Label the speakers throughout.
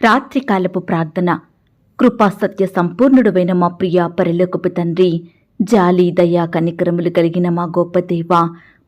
Speaker 1: రాత్రికాలపు ప్రార్థన. కృపా సత్య సంపూర్ణుడైన మా ప్రియ పరలోకపు తండ్రి, జాలి దయా కనికరములు కలిగిన మా గొప్ప దేవ,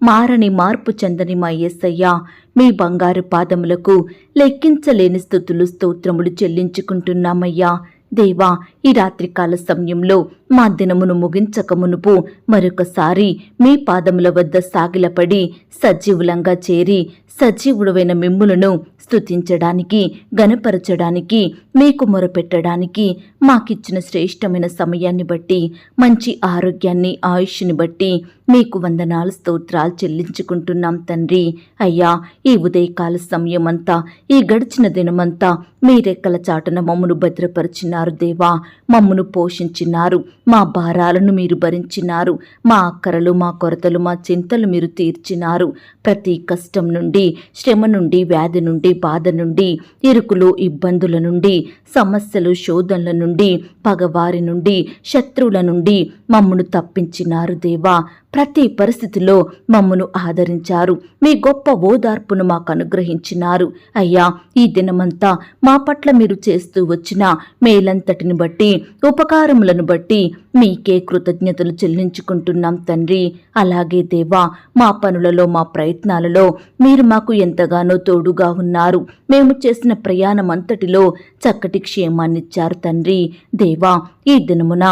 Speaker 1: మారని మార్పు చెందని మా యేసయ్య, మీ బంగారు పాదములకు లెక్కించలేని స్తుతులు స్తోత్రములు చెల్లించుకుంటున్నామయ్యా. దేవా, ఈ రాత్రికాల సమయంలో మా దినమును ముగించక మునుపు మరొకసారి మీ పాదముల వద్ద సాగిలపడి సజీవులంగా చేరి సజీవుడైన మిమ్ములను స్తుతించడానికి, గణపరచడానికి, మీకు మొరపెట్టడానికి మాకిచ్చిన శ్రేష్టమైన సమయాన్ని బట్టి, మంచి ఆరోగ్యాన్ని, ఆయుష్ని బట్టి మీకు వందనాలు స్తోత్రాలు చెల్లించుకుంటున్నాం తండ్రి. అయ్యా, ఈ ఉదయకాల సమయమంతా, ఈ గడిచిన దినమంతా మీ రెక్కల చాటున మమ్మను భద్రపరిచినారు దేవా. మమ్మను పోషించినారు, మా భారాలను మీరు భరించినారు, మా అక్కరలు, మా కొరతలు, మా చింతలు మీరు తీర్చినారు. ప్రతి కష్టం నుండి, శ్రమ నుండి, వ్యాధి నుండి, బాధ నుండి, ఇరుకులు, ఇబ్బందుల నుండి, సమస్యలు, శోధనల నుండి, పగవారి నుండి, శత్రువుల నుండి మమ్మను తప్పించినారు దేవా. ప్రతి పరిస్థితిలో మమ్మను ఆదరించారు, మీ గొప్ప ఓదార్పును మాకు అనుగ్రహించినారు. అయ్యా, ఈ దినమంతా మా పట్ల మీరు చేస్తూ వచ్చిన మేలంతటిని బట్టి, ఉపకారములను బట్టి మీకే కృతజ్ఞతలు చెల్లించుకుంటున్నాం తండ్రి. అలాగే దేవా, మా పనులలో, మా ప్రయత్నాలలో మీరు మాకు ఎంతగానో తోడుగా ఉన్నారు. మేము చేసిన ప్రయాణం అంతటిలో చక్కటి క్షేమాన్నిచ్చారు తండ్రి. దేవా, ఈ దినమున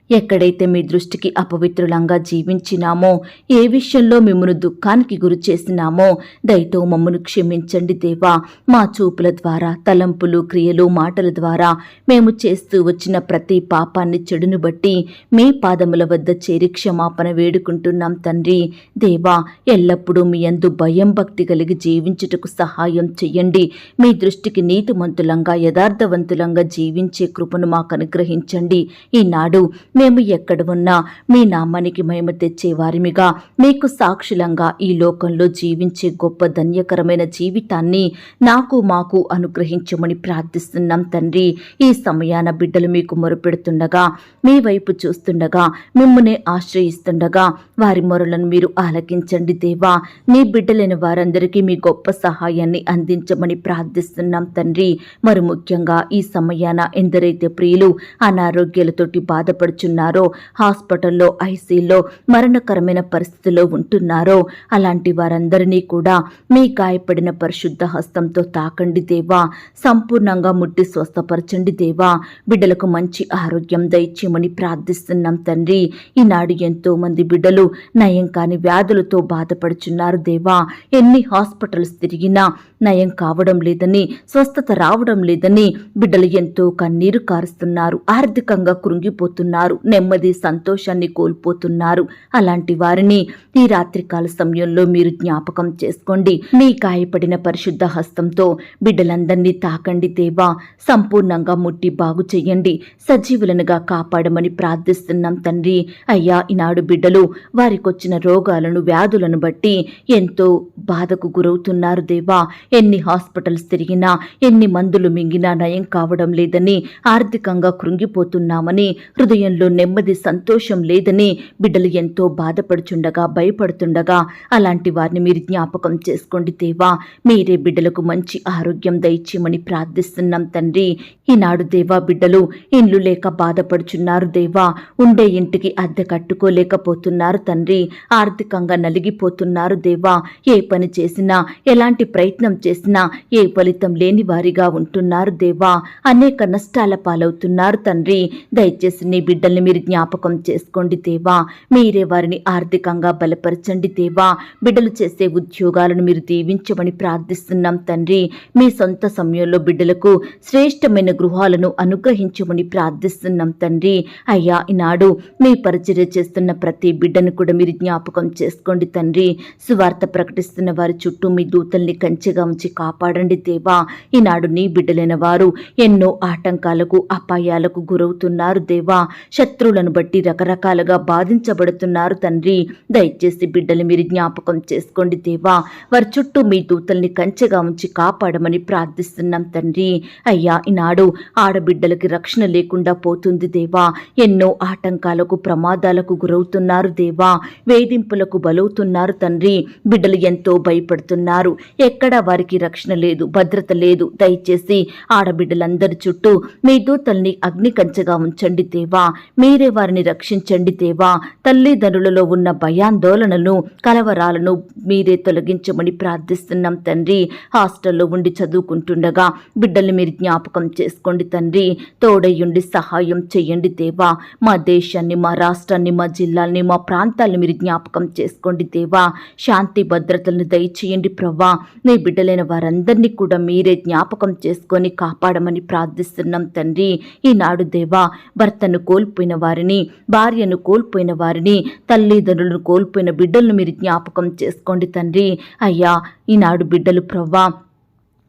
Speaker 1: ఎక్కడైతే మీ దృష్టికి అపవిత్రులంగా జీవించినామో, ఏ విషయంలో మిమ్మను దుఃఖానికి గురి చేసినామో దయతో మమ్మను క్షమించండి దేవా. మా చూపుల ద్వారా, తలంపులు, క్రియలు, మాటల ద్వారా మేము చేస్తూ వచ్చిన ప్రతి పాపాన్ని, చెడును బట్టి మీ పాదముల వద్ద చేరి క్షమాపణ వేడుకుంటున్నాం తండ్రి. దేవా, ఎల్లప్పుడూ మీ యందు భయం భక్తి కలిగి జీవించుటకు సహాయం చెయ్యండి. మీ దృష్టికి నీతిమంతులంగా, యథార్థవంతులంగా జీవించే కృపను మాకు అనుగ్రహించండి. ఈనాడు మేము ఎక్కడ ఉన్నా మీ నామానికి మహిమ తెచ్చే వారిమిగా, మీకు సాక్షులంగా ఈ లోకంలో జీవించే గొప్ప ధన్యకరమైన జీవితాన్ని నాకు, మాకు అనుగ్రహించమని ప్రార్థిస్తున్నాం తండ్రి. ఈ సమయాన బిడ్డలు మీకు మొరపెడుతుండగా, మీ వైపు చూస్తుండగా, మిమ్మల్ని ఆశ్రయిస్తుండగా వారి మొరలను మీరు ఆలకించండి దేవా. నీ బిడ్డలైన వారందరికీ మీ గొప్ప సహాయాన్ని అందించమని ప్రార్థిస్తున్నాం తండ్రి. మరి ముఖ్యంగా ఈ సమయాన ఎందరైతే ప్రియులు అనారోగ్యాలతోటి బాధపడుచున్నారో, హాస్పిటల్లో, ఐసీలో మరణకరమైన పరిస్థితిలో ఉంటున్నారో అలాంటి వారందరినీ కూడా మీ గాయపడిన పరిశుద్ధ హస్తంతో తాకండి దేవా. సంపూర్ణంగా ముట్టి స్వస్థపరచండి దేవా. బిడ్డలకు మంచి ఆరోగ్యం దయచేయమని ప్రార్థిస్తున్నాం తండ్రి. ఈనాడు ఎంతో మంది బిడ్డలు నయం కాని వ్యాధులతో బాధపడుచున్నారు దేవా. ఎన్ని హాస్పిటల్స్ తిరిగినా నయం కావడం లేదని, స్వస్థత రావడం లేదని బిడ్డలు ఎంతో కన్నీరు కారుస్తున్నారు, ఆర్థికంగా కృంగిపోతున్నారు, నెమ్మది, సంతోషాన్ని కోల్పోతున్నారు. అలాంటి వారిని ఈ రాత్రికాల సమయంలో మీరు జ్ఞాపకం చేసుకోండి. మీ గాయపడిన పరిశుద్ధ హస్తంతో బిడ్డలందరినీ తాకండి దేవా. సంపూర్ణంగా ముట్టి బాగు చెయ్యండి, సజీవులనుగా కాపాడమని ప్రార్థిస్తున్నాం తండ్రి. అయ్యా, ఈనాడు బిడ్డలు వారికొచ్చిన రోగాలను, వ్యాధులను బట్టి ఎంతో బాధకు గురవుతున్నారు దేవా. ఎన్ని హాస్పిటల్స్ తిరిగినా, ఎన్ని మందులు మింగినా నయం కావడం లేదని, ఆర్థికంగా కృంగిపోతున్నామని, హృదయంలో నెమ్మది, సంతోషం లేదని బిడ్డలు ఎంతో బాధపడుచుండగా, భయపడుతుండగా అలాంటి వారిని మీరు జ్ఞాపకం చేసుకోండి దేవా. మీరే బిడ్డలకు మంచి ఆరోగ్యం దయచేయమని ప్రార్థిస్తున్నాం తండ్రి. ఈనాడు దేవా, బిడ్డలు ఇండ్లు లేక బాధపడుచున్నారు దేవా. ఉండే ఇంటికి అద్దె కట్టుకోలేకపోతున్నారు తండ్రి. ఆర్థికంగా నలిగిపోతున్నారు దేవా. ఏ పని చేసినా, ఎలాంటి ప్రయత్నం చేసినా ఏ ఫలితం లేని వారిగా ఉంటున్నారు దేవా. అనేక నష్టాల పాలవుతున్నారు తండ్రి. దయచేసి నీ బిడ్డల్ని మీరు జ్ఞాపకం చేసుకోండి దేవా. మీరే వారిని ఆర్థికంగా బలపరచండి దేవా. బిడ్డలు చేసే ఉద్యోగాలను మీరు దీవించమని ప్రార్థిస్తున్నాం తండ్రి. మీ సొంత సమయంలో బిడ్డలకు శ్రేష్టమైన గృహాలను అనుగ్రహించమని ప్రార్థిస్తున్నాం తండ్రి. అయ్యా, ఈనాడు మీ పరిచర్య చేస్తున్న ప్రతి బిడ్డను కూడా మీరు జ్ఞాపకం చేసుకోండి తండ్రి. సువార్త ప్రకటిస్తున్న వారి చుట్టూ మీ దూతల్ని కంచెగా ఉంచి కాపాడండి దేవా. ఈనాడు నీ బిడ్డలైన వారు ఎన్నో ఆటంకాలకు, అపాయాలకు గురవుతున్నారు దేవా. శత్రువులను బట్టి రకరకాలుగా బాధించబడుతున్నారు తండ్రి. దయచేసి బిడ్డలు మీరు జ్ఞాపకం చేసుకోండి దేవా. వారి చుట్టూ మీ దూతల్ని కంచెగా ఉంచి కాపాడమని ప్రార్థిస్తున్నాం తండ్రి. అయ్యా, ఈనాడు ఆడబిడ్డలకి రక్షణ లేకుండా పోతుంది దేవా. ఎన్నో ఆటంకాలకు ప్రమాదాలకు గురవుతున్నారు దేవా. వేధింపులకు బలవుతున్నారు తండ్రి. బిడ్డలు ఎంతో భయపడుతున్నారు. ఎక్కడా వారికి రక్షణ లేదు, భద్రత లేదు. దయచేసి ఆడబిడ్డలందరి చుట్టూ మీ దూతల్ని అగ్ని కంచెగా ఉంచండి దేవా. మీరే వారిని రక్షించండి దేవా. తల్లిదండ్రులలో ఉన్న భయాందోళనలను, కలవరాలను మీరే తొలగించమని ప్రార్థిస్తున్నాం తండ్రి. హాస్టల్లో ఉండి చదువుకుంటుండగా బిడ్డల్ని మీరు జ్ఞాపకం చేసుకోండి తండ్రి. తోడయ్యుండి సహాయం చేయండి దేవా. మా దేశాన్ని, మా రాష్ట్రాన్ని, మా జిల్లాల్ని, మా ప్రాంతాలను మీరు జ్ఞాపకం చేసుకోండి దేవా. శాంతి భద్రతలను దయచేయండి ప్రవ్వా. నీ బిడ్డలైన వారందరినీ కూడా మీరే జ్ఞాపకం చేసుకొని కాపాడమని ప్రార్థిస్తున్నాం తండ్రి. ఈనాడు దేవా, భర్తను కోల్పోయిన వారిని, భార్యను కోల్పోయిన వారిని, తల్లిదండ్రులను కోల్పోయిన బిడ్డలను మీరు జ్ఞాపకం చేసుకోండి తండ్రి. అయ్యా, ఈనాడు బిడ్డలు ప్రవ్వా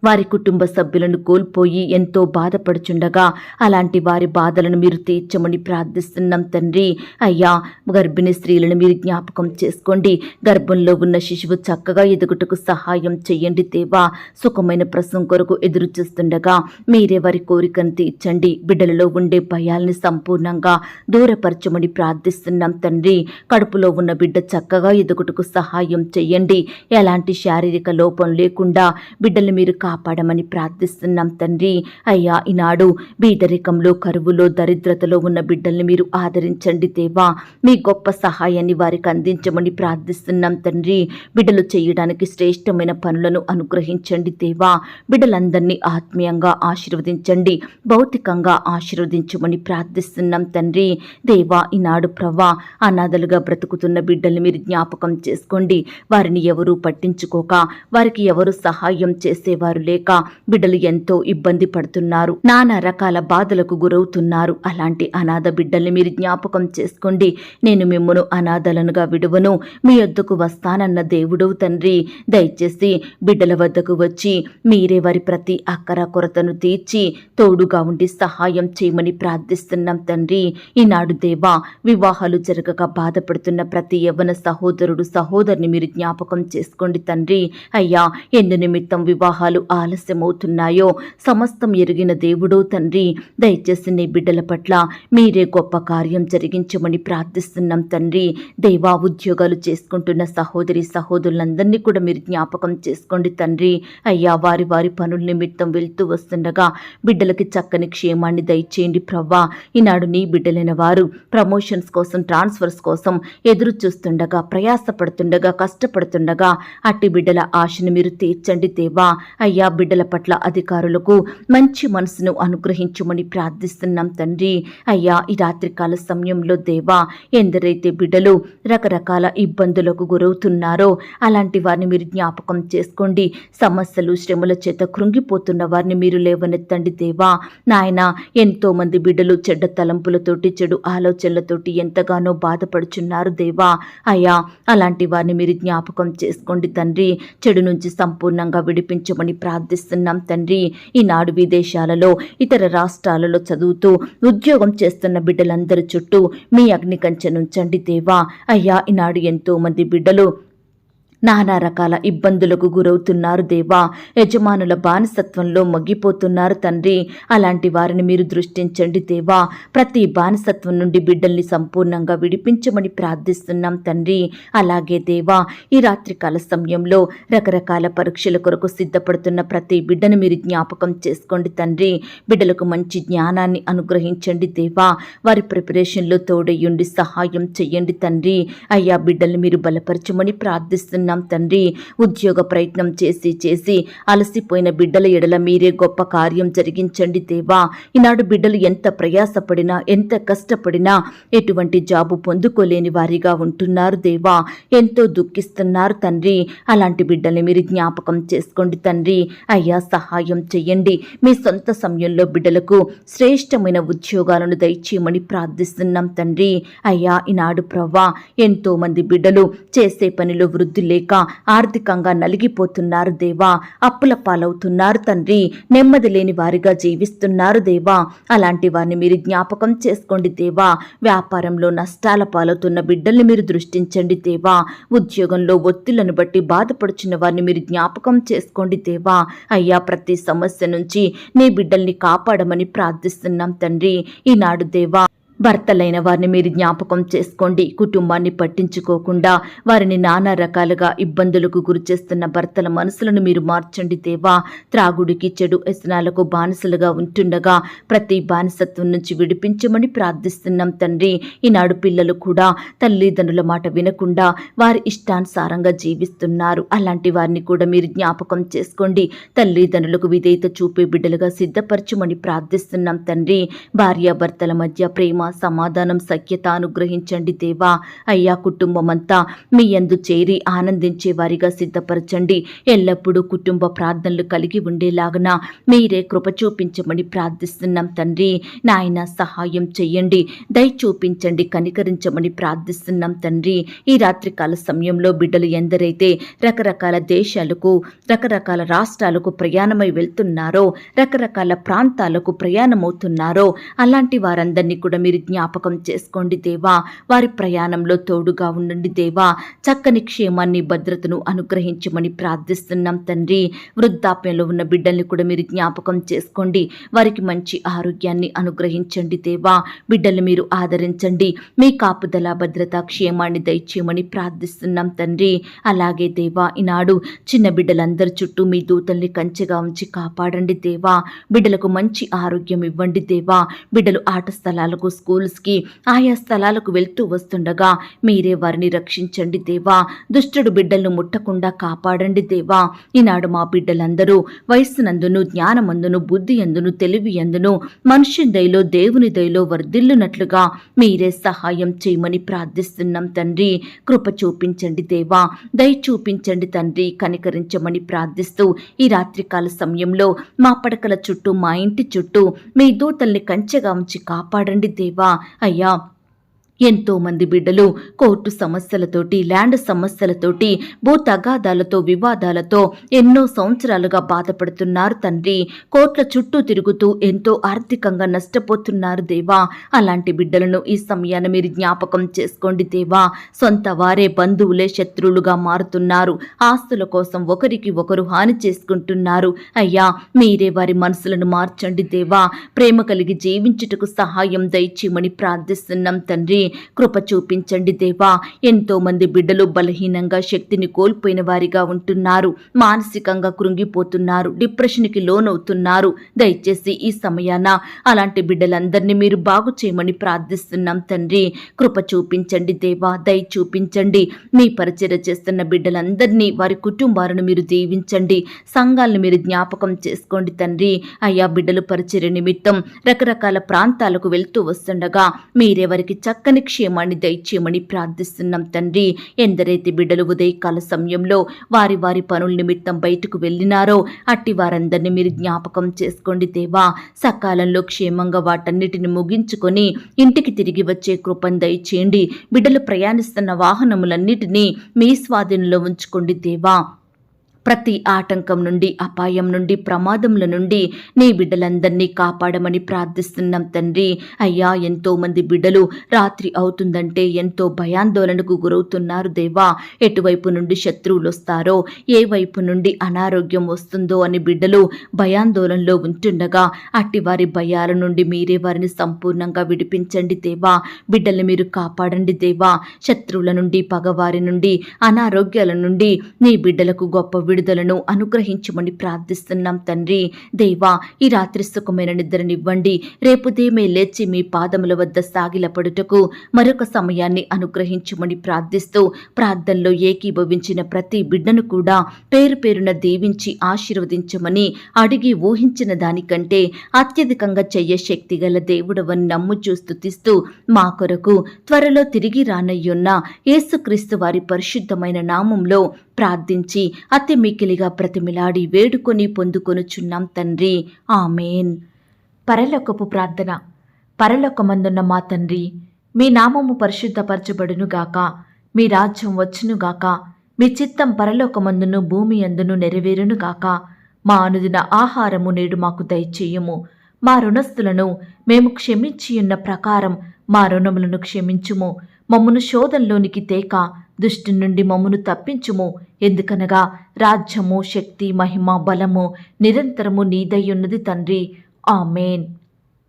Speaker 1: వారి కుటుంబ సభ్యులను కోల్పోయి ఎంతో బాధపడుచుండగా అలాంటి వారి బాధలను మీరు తీర్చమని ప్రార్థిస్తున్నాం తండ్రి. అయ్యా, గర్భిణీ స్త్రీలను మీరు జ్ఞాపకం చేసుకోండి. గర్భంలో ఉన్న శిశువు చక్కగా ఎదుగుటకు సహాయం చేయండి దేవా. సుఖమైన ప్రసవం కొరకు ఎదురు చూస్తుండగా మీరే వారి కోరికను తీర్చండి. బిడ్డలలో ఉండే భయాల్ని సంపూర్ణంగా దూరపరచమని ప్రార్థిస్తున్నాం తండ్రి. కడుపులో ఉన్న బిడ్డ చక్కగా ఎదుగుటకు సహాయం చేయండి. ఎలాంటి శారీరక లోపం లేకుండా బిడ్డలు మీరు కాపాడమని ప్రార్థిస్తున్నాం తండ్రి. అయ్యా, ఈనాడు బీదరికంలో, కరువులో, దరిద్రతలో ఉన్న బిడ్డల్ని మీరు ఆదరించండి దేవా. మీ గొప్ప సహాయాన్ని వారికి అందించమని ప్రార్థిస్తున్నాం తండ్రి. బిడ్డలు చేయడానికి శ్రేష్టమైన పనులను అనుగ్రహించండి దేవా. బిడ్డలందరినీ ఆత్మీయంగా ఆశీర్వదించండి, భౌతికంగా ఆశీర్వదించమని ప్రార్థిస్తున్నాం తండ్రి. దేవా, ఈనాడు ప్రవ్వా అనాథలుగా బ్రతుకుతున్న బిడ్డల్ని మీరు జ్ఞాపకం చేసుకోండి. వారిని ఎవరూ పట్టించుకోక, వారికి ఎవరు సహాయం చేసేవారు లేక బిడ్డలు ఎంతో ఇబ్బంది పడుతున్నారు. నానా రకాల బాధలకు గురవుతున్నారు. అలాంటి అనాథ బిడ్డల్ని మీరు జ్ఞాపకం చేసుకోండి. నేను మిమ్మును అనాథలనుగా విడువను, మీ వద్దకు వస్తానన్న దేవుడవు తండ్రి. దయచేసి బిడ్డల వద్దకు వచ్చి మీరే వారి ప్రతి అక్కర కొరతను తీర్చి తోడుగా ఉండి సహాయం చేయమని ప్రార్థిస్తున్నాం తండ్రి. ఈనాడు దేవా, వివాహాలు జరగక బాధపడుతున్న ప్రతి యవ్వన సహోదరుడు, సహోదరిని మీరు జ్ఞాపకం చేసుకోండి తండ్రి. అయ్యా, ఎందు నిమిత్తం వివాహాలు ఆలస్యమవుతున్నాయో సమస్తం ఎరిగిన దేవుడో తండ్రి. దయచేసి నీ బిడ్డల పట్ల మీరే గొప్ప కార్యం జరిగించమని ప్రార్థిస్తున్నాం తండ్రి. దేవా, ఉద్యోగాలు చేసుకుంటున్న సహోదరి సహోదరులందరినీ కూడా మీరు జ్ఞాపకం చేసుకోండి తండ్రి. అయ్యా, వారి వారి పనుల నిమిత్తం వెళ్తూ వస్తుండగా బిడ్డలకి చక్కని క్షేమాన్ని దయచేయండి ప్రవ్వా. ఈనాడు నీ బిడ్డలైన వారు ప్రమోషన్స్ కోసం, ట్రాన్స్ఫర్స్ కోసం ఎదురు చూస్తుండగా, ప్రయాసపడుతుండగా, కష్టపడుతుండగా అట్టి బిడ్డల ఆశను మీరు తీర్చండి దేవా. అయ్యా, బిడ్డల పట్ల అధికారులకు మంచి మనసును అనుగ్రహించమని ప్రార్థిస్తున్నాం తండ్రి. అయ్యా, ఈ రాత్రికాల సమయంలో దేవా, ఎందరైతే బిడ్డలు రకరకాల ఇబ్బందులకు గురవుతున్నారో అలాంటి వారిని మీరు జ్ఞాపకం చేసుకోండి. సమస్యలు, శ్రమల చేత కృంగిపోతున్న వారిని మీరు లేవనెత్తండి దేవా. నాయన, ఎంతో మంది బిడ్డలు చెడ్డ తలంపులతోటి, చెడు ఆలోచనలతోటి ఎంతగానో బాధపడుచున్నారు దేవా. అయ్యా, అలాంటి వారిని మీరు జ్ఞాపకం చేసుకోండి తండ్రి. చెడు నుంచి సంపూర్ణంగా విడిపించమని ప్రార్థిస్తున్నాం తండ్రి. ఈనాడు విదేశాలలో, ఇతర రాష్ట్రాలలో చదువుతూ ఉద్యోగం చేస్తున్న బిడ్డలందరి చుట్టూ మీ అగ్ని కంచెనుంచండి దేవా. అయ్యా, ఈనాడు ఎంతో మంది బిడ్డలు నానా రకాల ఇబ్బందులకు గురవుతున్నారు దేవా. యజమానుల బానిసత్వంలో మగ్గిపోతున్నారు తండ్రి. అలాంటి వారిని మీరు దృష్టించండి దేవా. ప్రతి బానిసత్వం నుండి బిడ్డల్ని సంపూర్ణంగా విడిపించమని ప్రార్థిస్తున్నాం తండ్రి. అలాగే దేవా, ఈ రాత్రికాల సమయంలో రకరకాల పరీక్షల కొరకు సిద్ధపడుతున్న ప్రతి బిడ్డను మీరు జ్ఞాపకం చేసుకోండి తండ్రి. బిడ్డలకు మంచి జ్ఞానాన్ని అనుగ్రహించండి దేవా. వారి ప్రిపరేషన్లో తోడయ్యుండి సహాయం చెయ్యండి తండ్రి. అయ్యా, బిడ్డల్ని మీరు బలపరచమని ప్రార్థిస్తున్నాం తండ్రి. ఉద్యోగ ప్రయత్నం చేసి అలసిపోయిన బిడ్డల ఎడల మీరే గొప్ప కార్యం జరిగించండి దేవా. ఈనాడు బిడ్డలు ఎంత ప్రయాసపడినా, ఎంత కష్టపడినా ఎటువంటి జాబు పొందుకోలేని వారిగా ఉంటున్నారు దేవా. ఎంతో దుఃఖిస్తున్నారు తండ్రి. అలాంటి బిడ్డల్ని మీరు జ్ఞాపకం చేసుకోండి తండ్రి. అయ్యా, సహాయం చెయ్యండి. మీ సొంత సమయంలో బిడ్డలకు శ్రేష్టమైన ఉద్యోగాలను దయచేయమని ప్రార్థిస్తున్నాం తండ్రి. అయ్యా, ఈనాడు ప్రవ్వా, ఎంతో మంది బిడ్డలు చేసే పనిలో వృద్ధి లేక ఆర్థికంగా నలిగిపోతున్నారు దేవా, అప్పుల పాలవుతున్నారు తండ్రి, నెమ్మది లేని వారిగా జీవిస్తున్నారు దేవా. అలాంటి వారిని మీరు జ్ఞాపకం చేసుకోండి దేవా. వ్యాపారంలో నష్టాల పాలవుతున్న బిడ్డల్ని మీరు దృష్టించండి దేవా. ఉద్యోగంలో ఒత్తిళ్లను బట్టి బాధపడుచున్న వారిని మీరు జ్ఞాపకం చేసుకోండి దేవా. అయ్యా, ప్రతి సమస్య నుంచి నీ బిడ్డల్ని కాపాడమని ప్రార్థిస్తున్నాం తండ్రి. ఈనాడు దేవా, భర్తలైన వారిని మీరు జ్ఞాపకం చేసుకోండి. కుటుంబాన్ని పట్టించుకోకుండా వారిని నానా రకాలుగా ఇబ్బందులకు గురిచేస్తున్న భర్తల మనసులను మీరు మార్చండి దేవా. త్రాగుడికి, చెడు వ్యసనాలకు బానిసలుగా ఉంటుండగా ప్రతి బానిసత్వం నుంచి విడిపించమని ప్రార్థిస్తున్నాం తండ్రి. ఈనాడు పిల్లలు కూడా తల్లిదండ్రుల మాట వినకుండా వారి ఇష్టానుసారంగా జీవిస్తున్నారు. అలాంటి వారిని కూడా మీరు జ్ఞాపకం చేసుకోండి. తల్లిదండ్రులకు విధేయత చూపే బిడ్డలుగా సిద్ధపరచమని ప్రార్థిస్తున్నాం తండ్రి. భార్యాభర్తల మధ్య ప్రేమ, సమాధానం, సఖ్యత అనుగ్రహించండి దేవా. అయ్యా, కుటుంబమంతా మీ యందు చేరి ఆనందించే వారిగా సిద్ధపరచండి. ఎల్లప్పుడూ కుటుంబ ప్రార్థనలు కలిగి ఉండేలాగన మీరే కృప చూపించమని ప్రార్థిస్తున్నాం తండ్రి. నాయన, సహాయం చెయ్యండి, దయ చూపించండి, కనికరించమని ప్రార్థిస్తున్నాం తండ్రి. ఈ రాత్రికాల సమయంలో బిడ్డలు ఎందరైతే రకరకాల దేశాలకు, రకరకాల రాష్ట్రాలకు ప్రయాణమై వెళ్తున్నారో, రకరకాల ప్రాంతాలకు ప్రయాణమవుతున్నారో, అలాంటి వారందరినీ కూడా మీరు జ్ఞాపకం చేసుకోండి దేవా. వారి ప్రయాణంలో తోడుగా ఉండండి దేవా. చక్కని క్షేమాన్ని, భద్రతను అనుగ్రహించమని ప్రార్థిస్తున్నాం తండ్రి. వృద్ధాప్యంలో ఉన్న బిడ్డల్ని కూడా మీరు జ్ఞాపకం చేసుకోండి. వారికి మంచి ఆరోగ్యాన్ని అనుగ్రహించండి దేవా. బిడ్డల్ని మీరు ఆదరించండి. మీ కాపుదల, భద్రత, క్షేమాన్ని దయచేయమని ప్రార్థిస్తున్నాం తండ్రి. అలాగే దేవా, ఈనాడు చిన్న బిడ్డలందరి చుట్టూ మీ దూతల్ని కంచెగా ఉంచి కాపాడండి దేవా. బిడ్డలకు మంచి ఆరోగ్యం ఇవ్వండి దేవా. బిడ్డలు ఆట స్థలాలకు, స్కూల్స్కి, ఆయా స్థలాలకు వెళ్తూ వస్తుండగా మీరే వారిని రక్షించండి దేవా. దుష్టుడు బిడ్డలను ముట్టకుండా కాపాడండి దేవా. ఈనాడు మా బిడ్డలందరూ వయస్సునందును, జ్ఞానమందును, బుద్ధి అందును, తెలివి అందును, మనుష్య దయలో, దేవుని దయలో వర్ధిల్లునట్లుగా మీరే సహాయం చేయమని ప్రార్థిస్తున్నాం తండ్రి. కృప చూపించండి దేవా. దయ చూపించండి తండ్రి. కనికరించమని ప్రార్థిస్తూ ఈ రాత్రికాల సమయంలో మా పడకల చుట్టూ, మా ఇంటి చుట్టూ మీ దూతల్ని కంచెగా ఉంచి కాపాడండి దేవా. అయ్యా, ఎంతో మంది బిడ్డలు కోర్టు సమస్యలతోటి, ల్యాండ్ సమస్యలతోటి, భూ తగాదాలతో, వివాదాలతో ఎన్నో సంవత్సరాలుగా బాధపడుతున్నారు తండ్రి. కోర్టుల చుట్టూ తిరుగుతూ ఎంతో ఆర్థికంగా నష్టపోతున్నారు దేవా. అలాంటి బిడ్డలను ఈ సమయాన్ని మీరు జ్ఞాపకం చేసుకోండి దేవా. సొంత వారే బంధువులే శత్రువులుగా మారుతున్నారు. ఆస్తుల కోసం ఒకరికి ఒకరు హాని చేసుకుంటున్నారు. అయ్యా, మీరే వారి మనసులను మార్చండి దేవా. ప్రేమ కలిగి జీవించుటకు సహాయం దయచేయమని ప్రార్థిస్తున్నాం తండ్రి. కృప చూపించండి దేవా. ఎంతో మంది బిడ్డలు బలహీనంగా, శక్తిని కోల్పోయిన వారిగా ఉంటున్నారు. మానసికంగా కృంగిపోతున్నారు, డిప్రెషన్కి లోనవుతున్నారు. దయచేసి ఈ సమయాన అలాంటి బిడ్డలందరినీ మీరు బాగు చేయమని ప్రార్థిస్తున్నాం తండ్రి. కృప చూపించండి దేవా. దయ చూపించండి. మీ పరిచర్య చేస్తున్న బిడ్డలందరినీ, వారి కుటుంబాలను మీరు దీవించండి. సంఘాలను మీరు జ్ఞాపకం చేసుకోండి తండ్రి. అయ్యా, బిడ్డలు పరిచర్య నిమిత్తం రకరకాల ప్రాంతాలకు వెళ్తూ వస్తుండగా మీరే వారికి చక్కని క్షేమాన్ని దయచేయమని ప్రార్థిస్తున్నాం తండ్రి. ఎందరైతే బిడ్డలు ఉదయకాల సమయంలో వారి వారి పనుల నిమిత్తం బయటకు వెళ్ళినారో అట్టి వారందరినీ మీరు జ్ఞాపకం చేసుకోండి దేవా. సకాలంలో క్షేమంగా వాటన్నిటిని ముగించుకొని ఇంటికి తిరిగి వచ్చే కృపను దయచేయండి. బిడ్డలు ప్రయాణిస్తున్న వాహనములన్నిటినీ మీ స్వాధీనంలో ఉంచుకోండి దేవా. ప్రతి ఆటంకం నుండి, అపాయం నుండి, ప్రమాదముల నుండి నీ బిడ్డలందరినీ కాపాడమని ప్రార్థిస్తున్నాం తండ్రి. అయ్యా, ఎంతో మంది బిడ్డలు రాత్రి అవుతుందంటే ఎంతో భయాందోళనకు గురవుతున్నారు దేవా. ఎటువైపు నుండి శత్రువులు వస్తారో, ఏ వైపు నుండి అనారోగ్యం వస్తుందో అని బిడ్డలు భయాందోళనలో ఉంటుండగా అట్టి వారి భయాల నుండి మీరే వారిని సంపూర్ణంగా విడిపించండి దేవా. బిడ్డల్ని మీరు కాపాడండి దేవా. శత్రువుల నుండి, పగవారి నుండి, అనారోగ్యాల నుండి నీ బిడ్డలకు గొప్ప విడుదలను అనుగ్రహించమని ప్రార్థిస్తున్నాం తండ్రి. దేవా, ఈ రాత్రి సుఖమైన నిద్రనివ్వండి. రేపు ఉదయమే లేచి మీ పాదముల వద్ద సాగిలపడుటకు మరొక సమయాన్ని అనుగ్రహించమని ప్రార్థిస్తూ ప్రార్థనలో ఏకీభవించిన ప్రతి బిడ్డను కూడా పేరు పేరున దీవించి ఆశీర్వదించమని అడిగి ఊహించిన దానికంటే అత్యధికంగా చెయ్య శక్తి గల దేవుడవని నమ్ముచూ స్తుతిస్తూ మా కొరకు త్వరలో తిరిగి రానయ్యున్న యేసుక్రీస్తు వారి పరిశుద్ధమైన నామంలో ప్రార్థించి అతి మిక్కిలిగా ప్రతిమిలాడి వేడుకొని పొందుకొనుచున్నాం తండ్రి. ఆమేన్. పరలోకపు ప్రార్థన. పరలోకమందున్న మా తండ్రి, మీ నామము పరిశుద్ధపరచబడునుగాక. మీ రాజ్యం వచ్చునుగాక. మీ చిత్తం పరలోకమందును భూమి అందును నెరవేరును గాక. మా అనుదిన ఆహారము నేడు మాకు దయచేయుము. మా రుణస్థులను మేము క్షమించియున్న ప్రకారం మా రుణములను క్షమించుము. మమ్మను శోధంలోనికి తేక దుష్టు నుండి మమ్మను తప్పించుము. ఎందుకనగా రాజ్యము, శక్తి, మహిమ, బలము నిరంతరము నీదయ్యున్నది తండ్రి. ఆమేన్.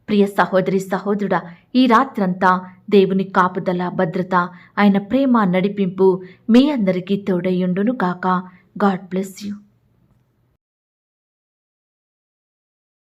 Speaker 1: ప్రియ సహోదరి సహోదరుడా, ఈ రాత్రంతా దేవుని కాపుదల, భద్రత, ఆయన ప్రేమ, నడిపింపు మీ అందరికీ తోడయ్యుండును గాక. God bless you.